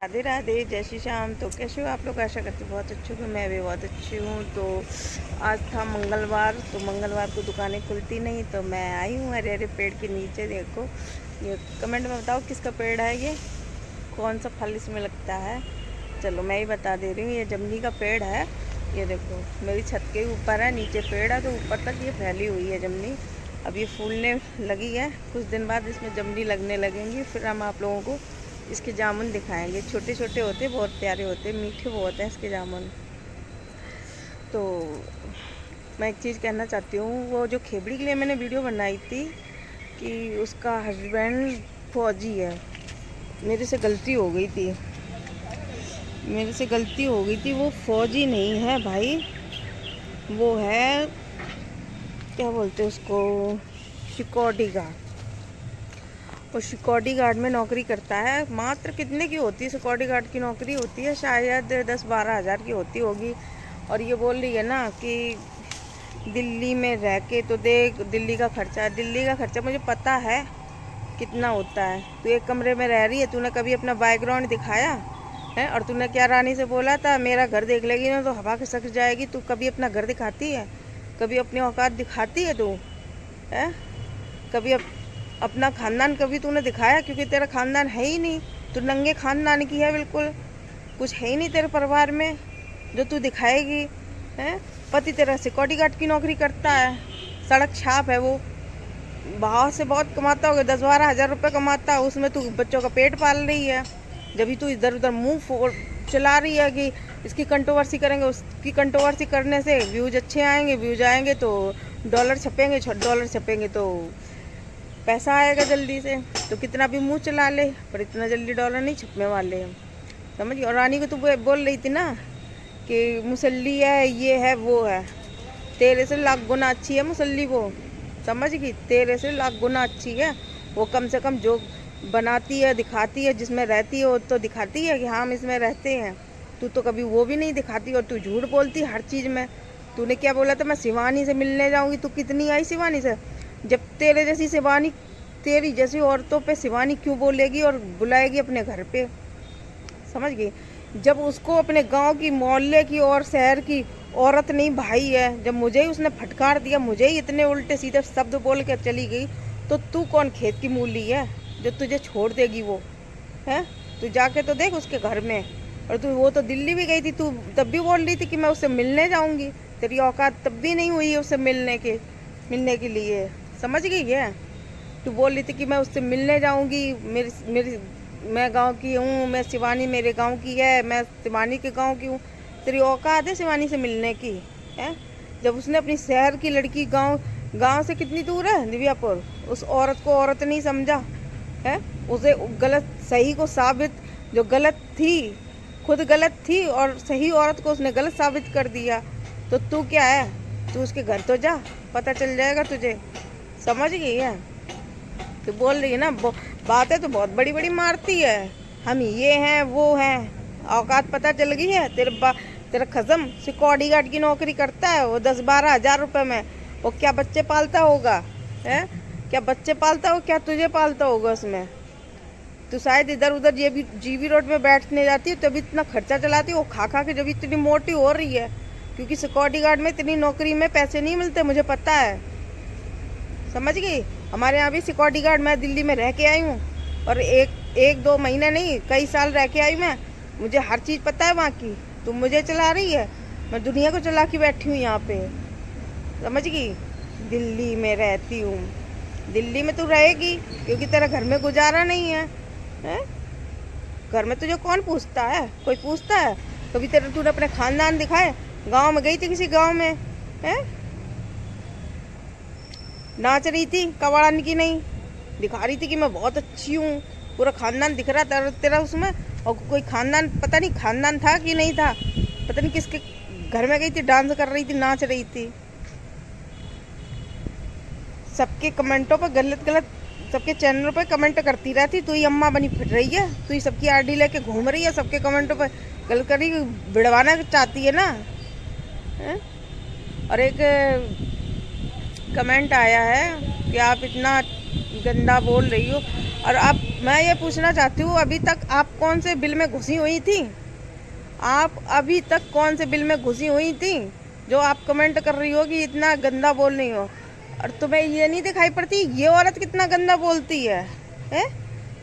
राधे राधे, जय श्री श्याम। तो कैसे हो आप लोग? आशा करती हूँ बहुत अच्छे हो। मैं भी बहुत अच्छी हूँ। तो आज था मंगलवार, तो मंगलवार को दुकानें खुलती नहीं, तो मैं आई हूँ हरे हरे पेड़ के नीचे। देखो, ये कमेंट में बताओ किसका पेड़ है, ये कौन सा फल इसमें लगता है। चलो मैं ही बता दे रही हूँ, ये जमनी का पेड़ है। ये देखो मेरी छत के ऊपर है, नीचे पेड़ है, तो ऊपर तक ये फैली हुई है जमनी। अब ये फूलने लगी है, कुछ दिन बाद इसमें जमनी लगने लगेंगी, फिर हम आप लोगों को इसके जामुन दिखाएंगे। छोटे छोटे होते, बहुत प्यारे होते, मीठे बहुत हैं इसके जामुन। तो मैं एक चीज़ कहना चाहती हूँ, वो जो खेबड़ी के लिए मैंने वीडियो बनाई थी कि उसका हस्बैंड फौजी है, मेरे से गलती हो गई थी, मेरे से गलती हो गई थी। वो फौजी नहीं है भाई, वो है, क्या बोलते हैं उसको, सिक्योरिटी गार्ड। वो सिक्योरिटी गार्ड में नौकरी करता है। मात्र कितने की होती है सिक्योरिटी गार्ड की नौकरी? होती है शायद 10-12 हज़ार की होती होगी। और ये बोल रही है ना कि दिल्ली में रह के तो देख, दिल्ली का खर्चा, दिल्ली का खर्चा मुझे पता है कितना होता है। तू एक कमरे में रह रही है, तूने कभी अपना बैकग्राउंड दिखाया है? और तूने क्या रानी से बोला था, मेरा घर देख लेगी ना तो हवा खिसक जाएगी। तू कभी अपना घर दिखाती है? कभी अपनी औकात दिखाती है तू? है कभी अपना खानदान कभी तूने दिखाया? क्योंकि तेरा खानदान है ही नहीं, तू नंगे खानदान की है, बिल्कुल कुछ है ही नहीं तेरे परिवार में जो तू दिखाएगी। है पति तेरा सिक्योरिटी गार्ड की नौकरी करता है, सड़क छाप है वो, बाहर से बहुत कमाता होगा, 10-12 हज़ार रुपये कमाता है, उसमें तू बच्चों का पेट पाल रही है। जब भी तू इधर उधर मुंह चला रही है कि इसकी कंट्रोवर्सी करेंगे, उसकी कंट्रोवर्सी करने से व्यूज अच्छे आएंगे, व्यूज आएंगे तो डॉलर छपेंगे, डॉलर छपेंगे तो पैसा आएगा जल्दी से। तो कितना भी मुंह चला ले, पर इतना जल्दी डॉलर नहीं छपने वाले हैं, समझ। और रानी को तू बोल रही थी ना कि मुसल्ली है, ये है, वो है। तेरे से लाख गुना अच्छी है मुसल्ली वो, समझ गई? तेरे से लाख गुना अच्छी है वो। कम से कम जो बनाती है, दिखाती है, जिसमें रहती है वो तो दिखाती है कि हाँ हम इसमें रहते हैं। तू तो कभी वो भी नहीं दिखाती, और तू झूठ बोलती हर चीज़ में। तूने क्या बोला था, मैं शिवानी से मिलने जाऊंगी? तू कितनी आई शिवानी से? जब तेरे जैसी शिवानी, तेरी जैसी औरतों पे शिवानी क्यों बोलेगी और बुलाएगी अपने घर पे, समझ गई? जब उसको अपने गांव की, मोहल्ले की और शहर की औरत नहीं भाई है, जब मुझे ही उसने फटकार दिया, मुझे ही इतने उल्टे सीधे शब्द बोल के चली गई, तो तू कौन खेत की मूली है जो तुझे छोड़ देगी वो? है तू जाके तो देख उसके घर में। और तू, वो तो दिल्ली भी गई थी, तू तब भी बोल रही थी कि मैं उससे मिलने जाऊंगी। तेरी औकात तब भी नहीं हुई है उससे मिलने के लिए, समझ गई है? तू बोल रही थी कि मैं उससे मिलने जाऊंगी, मेरी मेरी मैं गांव की हूँ, मैं शिवानी मेरे गांव की है, मैं शिवानी के गांव की हूँ। तेरी औकात है शिवानी से मिलने की? है जब उसने अपनी शहर की लड़की, गांव गांव से कितनी दूर है दिव्यापुर, उस औरत को औरत नहीं समझा है? उसे गलत सही को साबित, जो गलत थी खुद गलत थी और सही औरत को उसने गलत साबित कर दिया। तो तू क्या है? तू उसके घर तो जा, पता चल जाएगा तुझे, समझ गई है? तो बोल रही है ना, बातें तो बहुत बड़ी बड़ी मारती है, हम ये हैं वो हैं। औकात पता चल गई है? तेरा खसम सिक्योरिटी गार्ड की नौकरी करता है वो, 10-12 हज़ार रुपये में। वो क्या बच्चे पालता होगा? है क्या बच्चे पालता हो, क्या तुझे पालता होगा उसमें? तो शायद इधर उधर ये भी जीबी रोड में बैठने जाती है तभी इतना खर्चा चलाती है वो, खा खा के जब इतनी मोटी हो रही है। क्योंकि सिक्योरिटी गार्ड में इतनी नौकरी में पैसे नहीं मिलते, मुझे पता है, समझ गई? हमारे यहाँ भी सिक्योरिटी गार्ड, मैं दिल्ली में रह के आई हूँ, और एक दो महीने नहीं, कई साल रह के आई मैं, मुझे हर चीज़ पता है वहाँ की। तुम मुझे चला रही है, मैं दुनिया को चला के बैठी हूँ यहाँ पे, समझ गई? दिल्ली में रहती हूँ, दिल्ली में तू रहेगी क्योंकि तेरा घर में गुजारा नहीं है, हैं? घर में तुझे कौन पूछता है? कोई पूछता है कभी? तूने अपने खानदान दिखाए? गांव में गई थी किसी गांव में? हैं? नाच रही थी कवाड़न की, नहीं दिखा रही थी कि मैं बहुत अच्छी हूँ, पूरा खानदान दिख रहा था तेरा उसमें। और कोई खानदान, पता नहीं खानदान था कि नहीं था, पता नहीं किसके घर में गई थी, डांस कर रही थी, नाच रही थी। सबके कमेंटों पर गलत गलत, सबके चैनलों पे कमेंट करती रहती, तू ही अम्मा बनी फिर रही है, तू ही सबकी आरडी लेके घूम रही है, सबके कमेंटों पर गलत करी, बिड़वाना चाहती है ना? है? और एक कमेंट आया है कि आप इतना गंदा बोल रही हो। और अब मैं ये पूछना चाहती हूँ, अभी तक आप कौन से बिल में घुसी हुई थी? आप अभी तक कौन से बिल में घुसी हुई थी जो आप कमेंट कर रही हो कि इतना गंदा बोल रही हो? और तुम्हें ये नहीं दिखाई पड़ती ये औरत कितना गंदा बोलती है?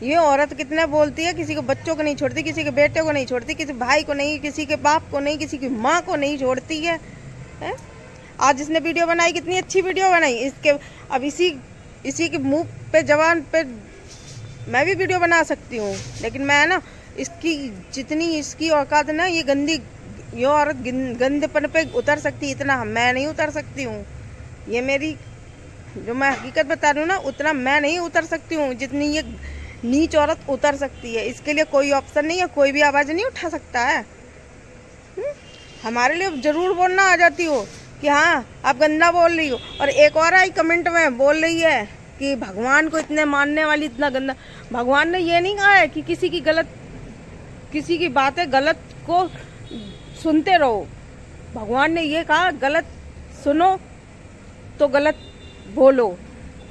ये औरत कितना बोलती है, किसी के बच्चों को नहीं छोड़ती, किसी के बेटे को नहीं छोड़ती, किसी भाई को नहीं, किसी के बाप को नहीं, किसी की माँ को नहीं छोड़ती है? आज इसने वीडियो बनाई, कितनी अच्छी वीडियो बनाई। इसके अब इसी के मुंह पे जवान पे मैं भी वीडियो बना सकती हूँ, लेकिन मैं ना इसकी जितनी इसकी औकात ना, ये औरत गंदेपन पे उतर सकती, इतना मैं नहीं उतर सकती हूँ। ये मेरी जो मैं हकीकत बता रही हूँ ना, उतना मैं नहीं उतर सकती हूँ जितनी ये नीच औरत उतर सकती है। इसके लिए कोई ऑप्शन नहीं है, कोई भी आवाज़ नहीं उठा सकता है। हमारे लिए जरूर बोलना आ जाती हो कि हाँ आप गंदा बोल रही हो। और एक और आई कमेंट में बोल रही है कि भगवान को इतने मानने वाली इतना गंदा। भगवान ने ये नहीं कहा है कि किसी की बातें गलत को सुनते रहो। भगवान ने ये कहा गलत सुनो तो गलत बोलो।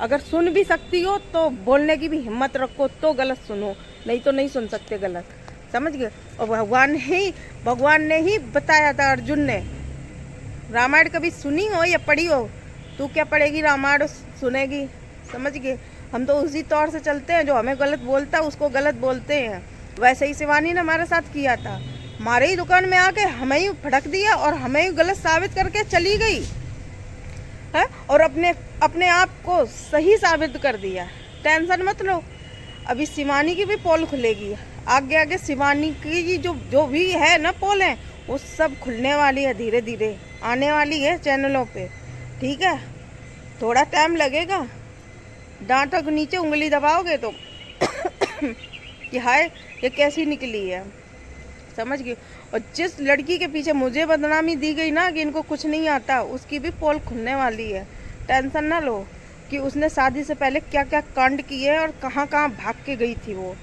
अगर सुन भी सकती हो तो बोलने की भी हिम्मत रखो, तो गलत सुनो, नहीं तो नहीं सुन सकते गलत। समझ गए? और भगवान ने ही बताया था अर्जुन ने। रामायण कभी सुनी हो या पढ़ी हो? तू क्या पढ़ेगी रामायण सुनेगी? समझ गए? हम तो उसी तौर से चलते हैं, जो हमें गलत बोलता है उसको गलत बोलते हैं। वैसे ही शिवानी ने हमारे साथ किया था, हमारे ही दुकान में आके हमें ही भड़क दिया और हमें ही गलत साबित करके चली गई है, और अपने आप को सही साबित कर दिया। टेंशन मत लो, अभी शिवानी की भी पोल खुलेगी। आगे शिवानी की जो भी है ना पोल है, वो सब खुलने वाली है, धीरे धीरे आने वाली है चैनलों पे। ठीक है, थोड़ा टाइम लगेगा। डांटों के नीचे उंगली दबाओगे तो कि हाय ये कैसी निकली है। समझ गई? और जिस लड़की के पीछे मुझे बदनामी दी गई ना कि इनको कुछ नहीं आता, उसकी भी पोल खुलने वाली है। टेंशन ना लो कि उसने शादी से पहले क्या क्या कांड किए हैं और कहाँ कहाँ भाग के गई थी वो।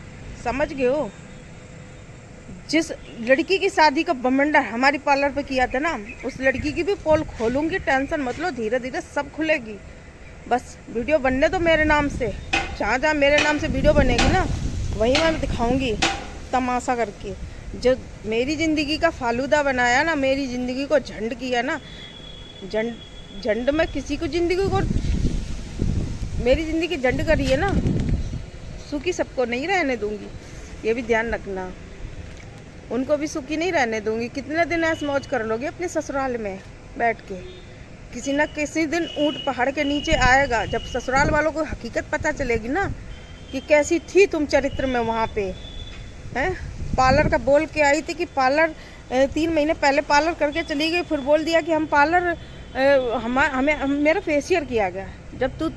समझ गए हो? जिस लड़की की शादी का बमंडर हमारी पार्लर पे किया था ना, उस लड़की की भी पोल खोलूंगी। टेंशन मत लो, धीरे धीरे सब खुलेगी। बस वीडियो बनने दो मेरे नाम से। जहाँ मेरे नाम से वीडियो बनेगी ना, वहीं मैं दिखाऊंगी तमाशा करके। जो मेरी ज़िंदगी का फालूदा बनाया ना, मेरी ज़िंदगी को झंड किया ना, झंड में किसी को मेरी ज़िंदगी झंड करी है ना, सुखी सबको नहीं रहने दूंगी। ये भी ध्यान रखना, उनको भी सुखी नहीं रहने दूंगी। कितने दिन ऐश मौज कर लोगे अपने ससुराल में बैठ के? किसी न किसी दिन ऊंट पहाड़ के नीचे आएगा, जब ससुराल वालों को हकीकत पता चलेगी ना कि कैसी थी तुम चरित्र में। वहाँ पे हैं, पार्लर का बोल के आई थी कि पार्लर 3 महीने पहले पार्लर करके चली गई, फिर बोल दिया कि हम पार्लर मेरा फेशियल किया गया। जब तू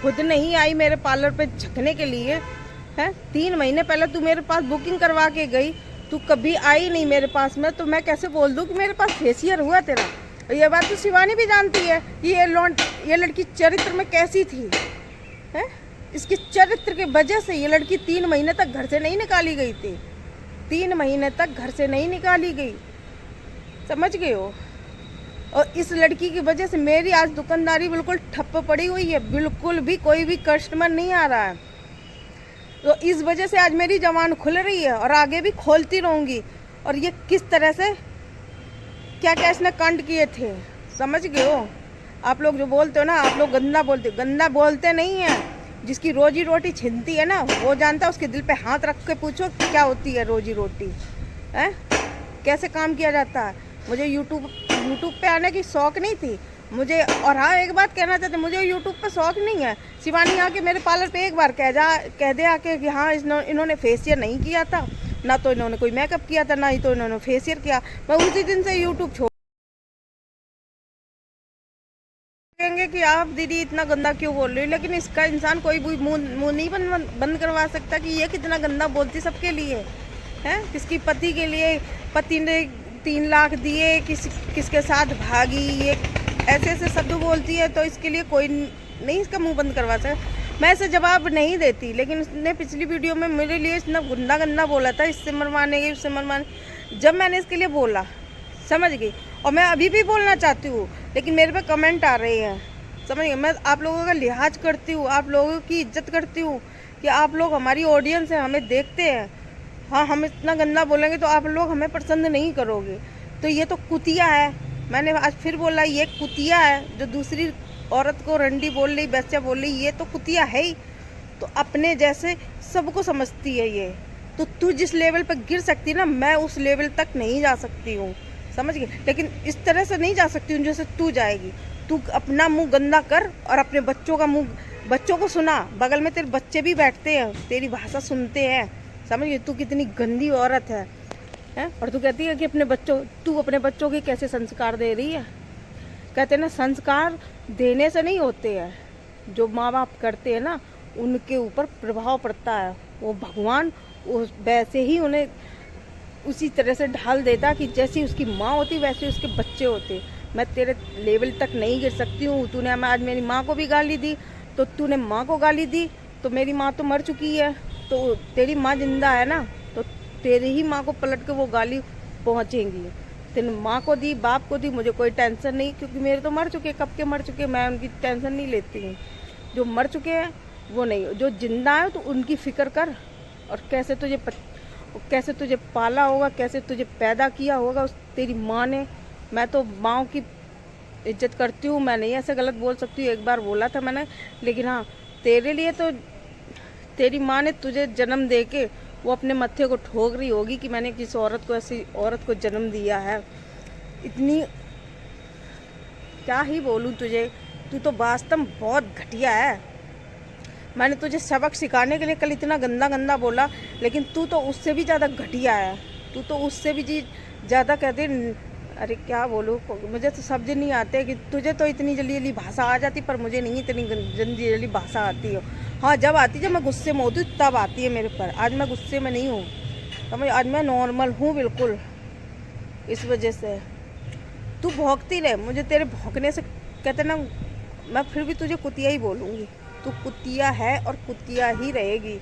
खुद नहीं आई मेरे पार्लर पे झकने के लिए, है 3 महीने पहले तू मेरे पास बुकिंग करवा के गई, तू कभी आई नहीं मेरे पास में, तो मैं कैसे बोल दूँ कि मेरे पास फेशियल हुआ तेरा? ये बात तो शिवानी भी जानती है कि ये लड़की चरित्र में कैसी थी है। इसकी चरित्र की वजह से ये लड़की 3 महीने तक घर से नहीं निकाली गई थी। 3 महीने तक घर से नहीं निकाली गई। समझ गए हो? और इस लड़की की वजह से मेरी आज दुकानदारी बिल्कुल ठप्प पड़ी हुई है, बिल्कुल भी कोई भी कस्टमर नहीं आ रहा है। तो इस वजह से आज मेरी जबान खुल रही है और आगे भी खोलती रहूँगी। और ये किस तरह से क्या क्या इसने कांड किए थे। समझ गए हो? आप लोग जो बोलते हो ना, आप लोग गंदा बोलते नहीं हैं। जिसकी रोजी रोटी छिनती है ना, वो जानता है। उसके दिल पे हाथ रख के पूछो क्या होती है रोजी रोटी, है कैसे काम किया जाता है। मुझे यूट्यूब पे आने की शौक़ नहीं थी मुझे। और हाँ, एक बात कहना चाहते, मुझे यूट्यूब पे शौक़ नहीं है। शिवानी आके मेरे पार्लर पे एक बार कह दे आके कि हाँ इन्होंने फेशियल नहीं किया था, ना तो इन्होंने कोई मेकअप किया था, ना ही तो इन्होंने फेशियल किया, मैं उसी दिन से यूट्यूब छोड़ कहेंगे कि आप दीदी इतना गंदा क्यों बोल रही हो। लेकिन इसका इंसान कोई भी मुंह नहीं बंद करवा सकता कि ये कितना गंदा बोलती सबके लिए है। किसकी पति के लिए, पति ने 3 लाख दिए, किसके साथ भागी, ये ऐसे शब्द बोलती है, तो इसके लिए कोई नहीं इसका मुंह बंद करवा सकता। मैं इसे जवाब नहीं देती, लेकिन उसने पिछली वीडियो में मेरे लिए इतना गंदा बोला था, इससे मरवाने उससे मरवाने। जब मैंने इसके लिए बोला, समझ गई, और मैं अभी भी बोलना चाहती हूँ, लेकिन मेरे पे कमेंट आ रहे हैं। समझ गए? मैं आप लोगों का लिहाज करती हूँ, आप लोगों की इज्जत करती हूँ कि आप लोग हमारी ऑडियंस है, हमें देखते हैं। हाँ, हम इतना गंदा बोलेंगे तो आप लोग हमें पसंद नहीं करोगे। तो ये तो कुतिया है, मैंने आज फिर बोला, ये कुतिया है जो दूसरी औरत को रंडी बोल रही, बच्चा बोल रही, ये तो कुतिया है ही। तो अपने जैसे सबको समझती है ये। तो तू जिस लेवल पर गिर सकती है ना, मैं उस लेवल तक नहीं जा सकती हूँ, समझ गई। लेकिन इस तरह से नहीं जा सकती हूँ जैसे तू जाएगी। तू अपना मुंह गंदा कर और अपने बच्चों का मुंह, बच्चों को सुना, बगल में तेरे बच्चे भी बैठते हैं, तेरी भाषा सुनते हैं, समझ गई। तू कितनी गंदी औरत है, हैं? और तू कहती है कि तू अपने बच्चों के कैसे संस्कार दे रही है। कहते हैं ना, संस्कार देने से नहीं होते हैं, जो माँ बाप करते हैं ना उनके ऊपर प्रभाव पड़ता है। वो भगवान वैसे ही उन्हें उसी तरह से ढाल देता कि जैसी उसकी माँ होती वैसे उसके बच्चे होते। मैं तेरे लेवल तक नहीं गिर सकती हूँ। तूने आज मेरी माँ को भी गाली दी, तो तूने माँ को गाली दी, तो मेरी माँ तो मर चुकी है, तो तेरी माँ जिंदा है ना, तो तेरी ही माँ को पलट के वो गाली पहुँचेंगी। तेने माँ को दी, बाप को दी, मुझे कोई टेंशन नहीं, क्योंकि मेरे तो मर चुके, कब के मर चुके, मैं उनकी टेंशन नहीं लेती हूँ। जो मर चुके हैं वो नहीं, जो जिंदा है तो उनकी फिक्र कर। और कैसे तुझे पाला होगा, कैसे तुझे पैदा किया होगा उस तेरी माँ ने। मैं तो माँ की इज्जत करती हूँ, मैं नहीं ऐसे गलत बोल सकती हूँ, एक बार बोला था मैंने। लेकिन हाँ, तेरे लिए तो तेरी माँ ने तुझे जन्म दे के वो अपने मत्थे को ठोक रही होगी कि मैंने किस औरत को, ऐसी औरत को जन्म दिया है। इतनी क्या ही बोलूँ तुझे, तू तो वास्तव में बहुत घटिया है। मैंने तुझे सबक सिखाने के लिए कल इतना गंदा गंदा बोला, लेकिन तू तो उससे भी ज़्यादा घटिया है। तू तो उससे भी ज़्यादा कहते, अरे क्या बोलूँ, मुझे तो शब्द नहीं आते कि तुझे तो इतनी जल्दी जल्दी भाषा आ जाती, पर मुझे नहीं इतनी जल्दी जल्दी भाषा आती हो। हाँ, जब आती, जब मैं गुस्से में होती हूँ तब आती है मेरे पर। आज मैं गुस्से में नहीं हूँ, समझ, आज मैं नॉर्मल हूँ बिल्कुल। इस वजह से तू भौंकती रहे, मुझे तेरे भौंकने से कहते ना, मैं फिर भी तुझे कुतिया ही बोलूँगी। तू कुतिया है और कुतिया ही रहेगी।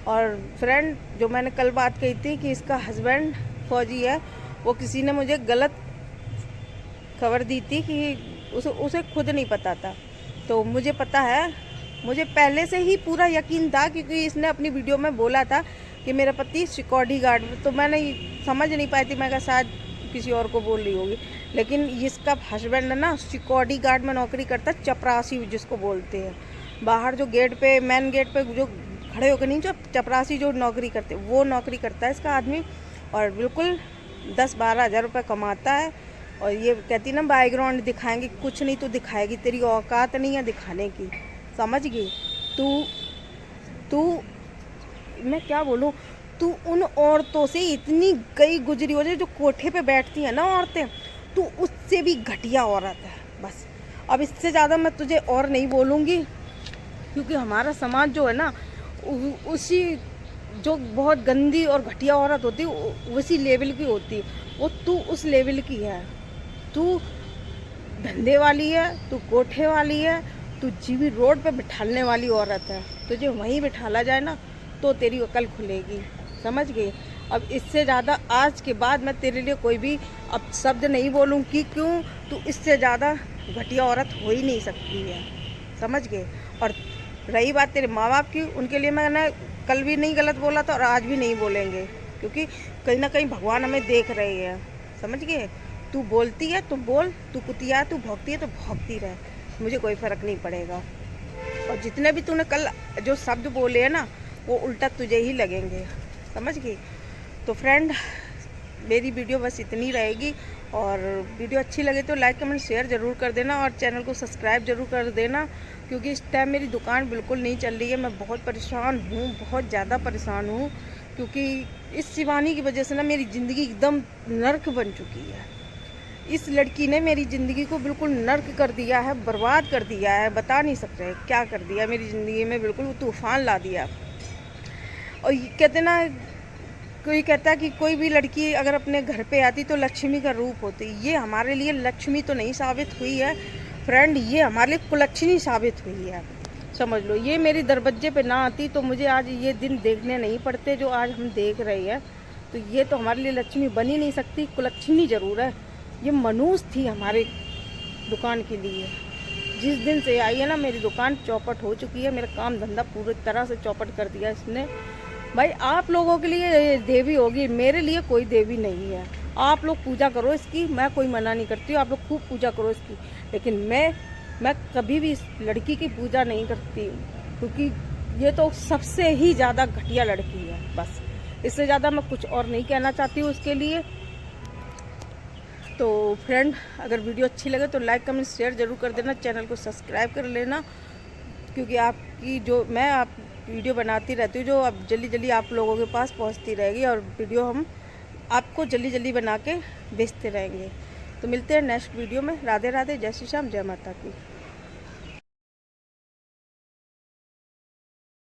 और फ्रेंड, जो मैंने कल बात कही थी कि इसका हस्बैंड फौजी है, वो किसी ने मुझे गलत खबर दी थी कि उसे खुद नहीं पता था। तो मुझे पता है, मुझे पहले से ही पूरा यकीन था, क्योंकि इसने अपनी वीडियो में बोला था कि मेरा पति सिक्योरिटी गार्ड। तो मैंने समझ नहीं पाई थी, मैं कहा शायद किसी और को बोल रही होगी। लेकिन इसका हस्बैंड है ना, सिक्योरिटी गार्ड में नौकरी करता है, चपरासी जिसको बोलते हैं। बाहर जो गेट पे, मेन गेट पे जो खड़े होकर नहीं, जो चपरासी जो नौकरी करते, वो नौकरी करता है इसका आदमी। और बिल्कुल 10-12 हज़ार रुपये कमाता है। और ये कहती ना, बैकग्राउंड दिखाएंगे, कुछ नहीं तो दिखाएगी, तेरी औकात नहीं है दिखाने की, समझ गई। तू मैं क्या बोलूँ, तू उन औरतों से इतनी गई गुजरी हो जाए जो कोठे पे बैठती है ना औरतें, तू उससे भी घटिया औरत है। बस अब इससे ज़्यादा मैं तुझे और नहीं बोलूँगी, क्योंकि हमारा समाज जो है ना, उसी जो बहुत गंदी और घटिया औरत होती है उसी लेवल की होती है। वो तू उस लेवल की है। तू धंधे वाली है, तू कोठे वाली है, तू जीवी रोड पे बिठाने वाली औरत है। तुझे वहीं बिठाला जाए ना तो तेरी अकल खुलेगी, समझ गई। अब इससे ज़्यादा आज के बाद मैं तेरे लिए कोई भी अब शब्द नहीं बोलूँगी, क्यों, तू इससे ज़्यादा घटिया औरत हो ही नहीं सकती है, समझ गए। और रही बात तेरे माँ बाप की, उनके लिए मैंने कल भी नहीं गलत बोला था और आज भी नहीं बोलेंगे, क्योंकि कहीं ना कहीं भगवान हमें देख रहे हैं, समझ गए। तू बोलती है तो बोल, तू कुतिया है, तू भौंकती है तो भौंकती रहे, मुझे कोई फ़र्क नहीं पड़ेगा। और जितने भी तूने कल जो शब्द बोले हैं ना, वो उल्टा तुझे ही लगेंगे, समझ गई। तो फ्रेंड, मेरी वीडियो बस इतनी रहेगी। और वीडियो अच्छी लगे तो लाइक कमेंट शेयर ज़रूर कर देना, और चैनल को सब्सक्राइब ज़रूर कर देना, क्योंकि इस टाइम मेरी दुकान बिल्कुल नहीं चल रही है। मैं बहुत परेशान हूँ, बहुत ज़्यादा परेशान हूँ, क्योंकि इस शिवानी की वजह से ना मेरी ज़िंदगी एकदम नर्क बन चुकी है। इस लड़की ने मेरी ज़िंदगी को बिल्कुल नर्क कर दिया है, बर्बाद कर दिया है, बता नहीं सकते क्या कर दिया मेरी ज़िंदगी में, बिल्कुल तूफ़ान ला दिया। और कहते ना, कोई कहता है कि कोई भी लड़की अगर अपने घर पे आती तो लक्ष्मी का रूप होती। ये हमारे लिए लक्ष्मी तो नहीं साबित हुई है फ्रेंड, ये हमारे लिए कुलच्छनी साबित हुई है, समझ लो। ये मेरे दरवाजे पे ना आती तो मुझे आज ये दिन देखने नहीं पड़ते जो आज हम देख रहे हैं। तो ये तो हमारे लिए लक्ष्मी बन ही नहीं सकती, कुलच्छनी ज़रूर है। ये मनूस थी हमारे दुकान के लिए, जिस दिन से आई है ना मेरी दुकान चौपट हो चुकी है, मेरा काम धंधा पूरी तरह से चौपट कर दिया इसने। भाई आप लोगों के लिए ये देवी होगी, मेरे लिए कोई देवी नहीं है। आप लोग पूजा करो इसकी, मैं कोई मना नहीं करती हूँ, आप लोग खूब पूजा करो इसकी, लेकिन मैं कभी भी इस लड़की की पूजा नहीं करती हूँ, क्योंकि ये तो सबसे ही ज़्यादा घटिया लड़की है। बस इससे ज़्यादा मैं कुछ और नहीं कहना चाहती हूँ उसके लिए। तो फ्रेंड, अगर वीडियो अच्छी लगे तो लाइक कमेंट शेयर ज़रूर कर देना, चैनल को सब्सक्राइब कर लेना, क्योंकि आपकी जो मैं आप वीडियो बनाती रहती हूँ जो अब जल्दी जल्दी आप लोगों के पास पहुँचती रहेगी, और वीडियो हम आपको जल्दी जल्दी बना के भेजते रहेंगे। तो मिलते हैं नेक्स्ट वीडियो में। राधे राधे, जय श्री श्याम, जय माता की।